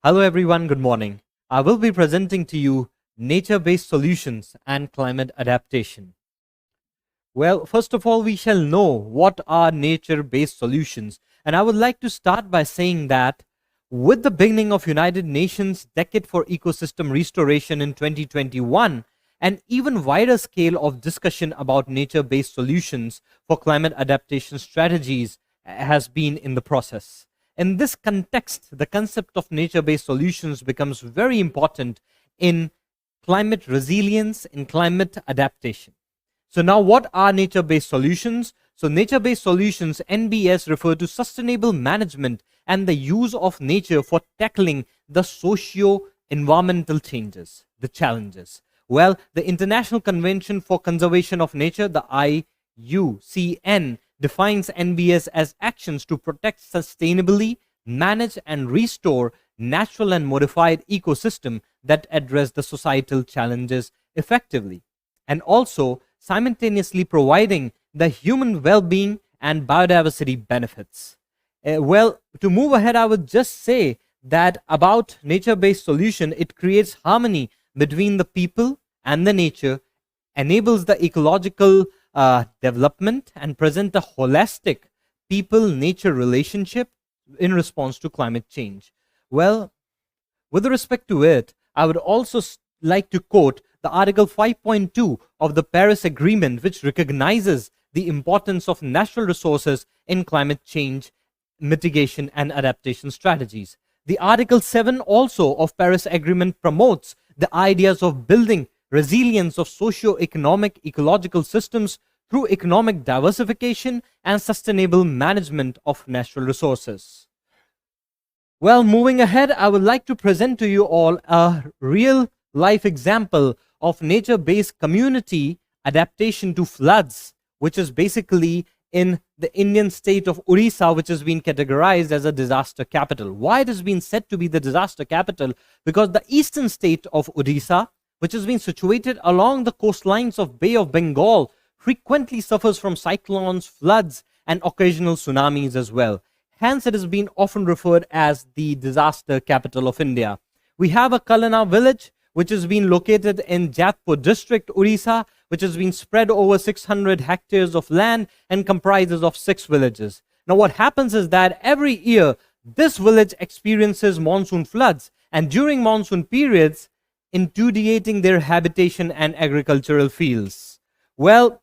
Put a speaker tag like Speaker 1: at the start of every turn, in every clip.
Speaker 1: Hello everyone, good morning. I will be presenting to you nature-based solutions and climate adaptation. Well, first of all, we shall know what are nature-based solutions. And I would like to start by saying that with the beginning of United Nations Decade for Ecosystem Restoration in 2021, an even wider scale of discussion about nature-based solutions for climate adaptation strategies has been in the process. In this context, the concept of nature-based solutions becomes very important in climate resilience, in climate adaptation. So now what are nature-based solutions? So nature-based solutions, NBS, refer to sustainable management and the use of nature for tackling the socio-environmental changes, the challenges. Well, the International Convention for Conservation of Nature, the IUCN, defines NBS as actions to protect sustainably, manage and restore natural and modified ecosystem that address the societal challenges effectively, and also simultaneously providing the human well-being and biodiversity benefits. Well, to move ahead, I would just say that about nature-based solution, it creates harmony between the people and the nature, enables the ecological development, and present a holistic people-nature relationship in response to climate change. Well, with respect to it, I would also like to quote the Article 5.2 of the Paris Agreement, which recognizes the importance of natural resources in climate change mitigation and adaptation strategies. The Article 7 also of Paris Agreement promotes the ideas of building resilience of socio-economic ecological systems through economic diversification and sustainable management of natural resources. Well, moving ahead, I would like to present to you all a real life example of nature-based community adaptation to floods, which is basically in the Indian state of Odisha, which has been categorized as a disaster capital. Why it has been said to be the disaster capital? Because the eastern state of Odisha, which has been situated along the coastlines of Bay of Bengal, frequently suffers from cyclones, floods, and occasional tsunamis as well. Hence, it has been often referred as the disaster capital of India. We have a Kalana village, which has been located in Jatpur district, Odisha, which has been spread over 600 hectares of land and comprises of 6 villages. Now, what happens is that every year, this village experiences monsoon floods, and during monsoon periods, inundating their habitation and agricultural fields. Well,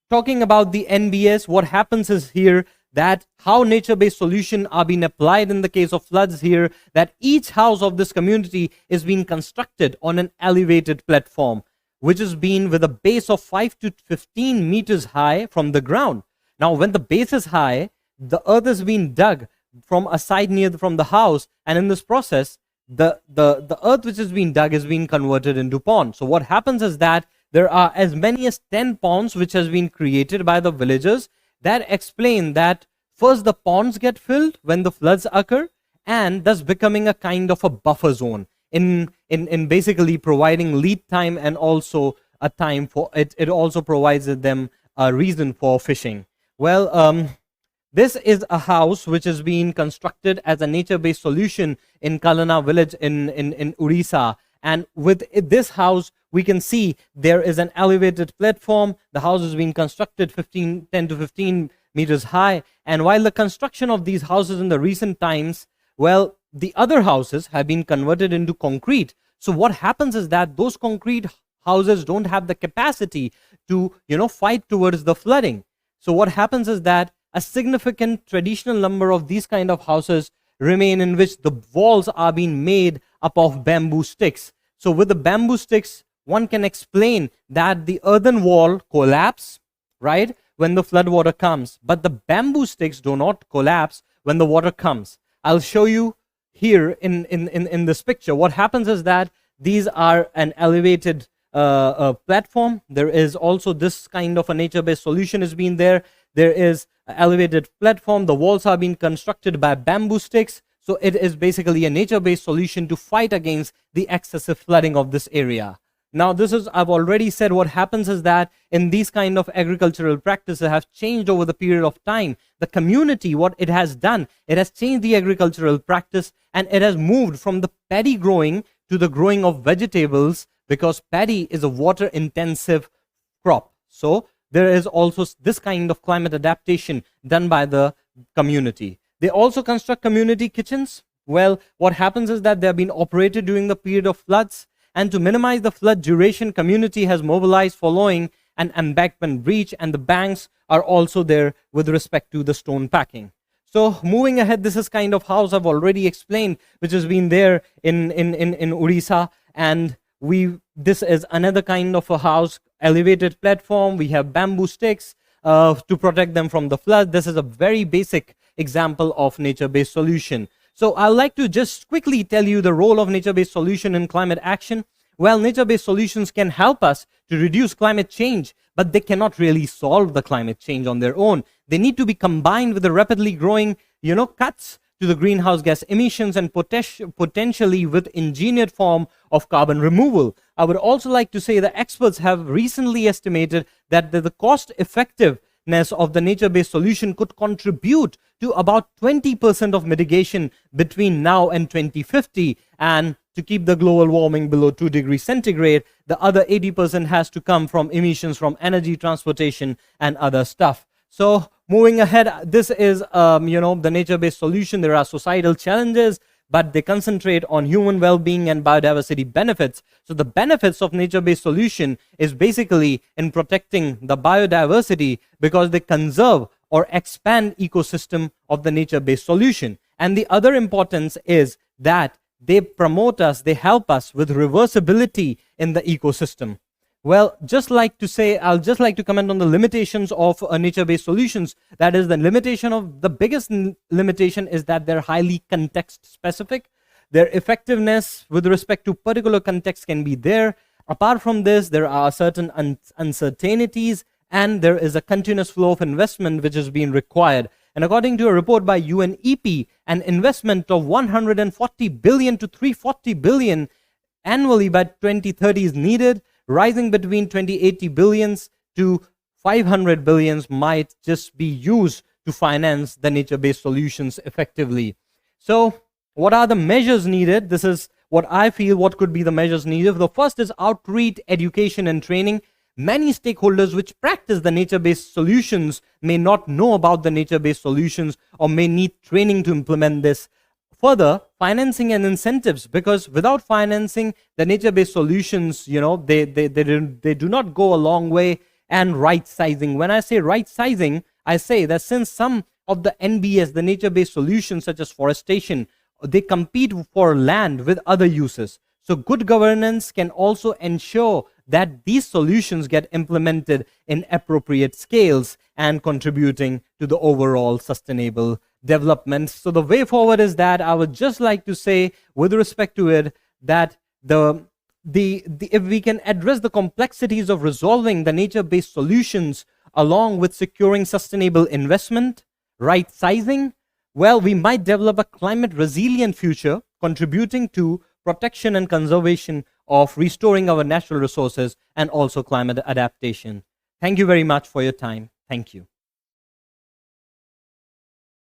Speaker 1: talking about the NBS, what happens is here that how nature-based solutions are being applied in the case of floods here, that each house of this community is being constructed on an elevated platform, which is being with a base of 5 to 15 meters high from the ground. Now, when the base is high, the earth is being dug from a side from the house, and in this process, the earth which is being dug is being converted into ponds. So what happens is that there are as many as 10 ponds which has been created by the villagers that explain that first the ponds get filled when the floods occur, and thus becoming a kind of a buffer zone in basically providing lead time and also a time for it. It also provides them a reason for fishing. Well, this is a house which is being constructed as a nature-based solution in Kalana village in Odisha. And with this house, we can see there is an elevated platform. The house is being constructed 10 to 15 meters high. And while the construction of these houses in the recent times, well, the other houses have been converted into concrete. So what happens is that those concrete houses don't have the capacity to, fight towards the flooding. So what happens is that a significant traditional number of these kind of houses remain, in which the walls are being made up of bamboo sticks. So with the bamboo sticks, one can explain that the earthen wall collapse, right, when the flood water comes, but the bamboo sticks do not collapse when the water comes. I'll show you here in this picture. What happens is that these are an elevated platform. There is also this kind of a nature-based solution has been there. There is an elevated platform. The walls are being constructed by bamboo sticks. So it is basically a nature-based solution to fight against the excessive flooding of this area. Now, this is, I've already said, what happens is that in these kind of agricultural practices have changed over the period of time. The community, what it has done, it has changed the agricultural practice, and it has moved from the paddy growing to the growing of vegetables, because paddy is a water intensive crop. So there is also this kind of climate adaptation done by the community. They also construct community kitchens. Well, what happens is that they have been operated during the period of floods, and to minimize the flood duration, community has mobilized following an embankment breach, and the banks are also there with respect to the stone packing. So moving ahead, this is kind of house I've already explained, which has been there in Orissa, and this is another kind of a house, elevated platform. We have bamboo sticks to protect them from the flood. This is a very basic example of nature-based solution. So I'd like to just quickly tell you the role of nature-based solution in climate action. Well, nature-based solutions can help us to reduce climate change, but they cannot really solve the climate change on their own. They need to be combined with the rapidly growing, cuts to the greenhouse gas emissions, and potentially with engineered form of carbon removal. I would also like to say that experts have recently estimated that the cost effectiveness of the nature-based solution could contribute to about 20% of mitigation between now and 2050, and to keep the global warming below 2 degrees centigrade, the other 80% has to come from emissions from energy, transportation, and other stuff. So moving ahead, this is the nature-based solution. There are societal challenges, but they concentrate on human well-being and biodiversity benefits. So the benefits of nature-based solution is basically in protecting the biodiversity, because they conserve or expand ecosystem of the nature-based solution. And the other importance is that they promote us, they help us with reversibility in the ecosystem. Well, I'll just like to comment on the limitations of nature-based solutions. That is, the biggest limitation is that they're highly context specific. Their effectiveness with respect to particular context can be there. Apart from this, there are certain uncertainties, and there is a continuous flow of investment which is being required. And according to a report by UNEP, an investment of 140 billion to 340 billion annually by 2030 is needed, rising between 2080 billions to 500 billions might just be used to finance the nature-based solutions effectively. So what are the measures needed? This is what I feel what could be the measures needed. The first is outreach, education, and training. Many stakeholders which practice the nature-based solutions may not know about the nature-based solutions, or may need training to implement this. Further, financing and incentives, because without financing, the nature-based solutions, they do not go a long way. And right sizing. When I say right sizing, I say that since some of the NBS, the nature-based solutions such as forestation, they compete for land with other uses. So good governance can also ensure that these solutions get implemented in appropriate scales and contributing to the overall sustainable development. So the way forward is that I would just like to say with respect to it that if we can address the complexities of resolving the nature-based solutions along with securing sustainable investment, right sizing, well, we might develop a climate resilient future contributing to protection and conservation of restoring our natural resources and also climate adaptation. Thank you very much for your time. Thank you.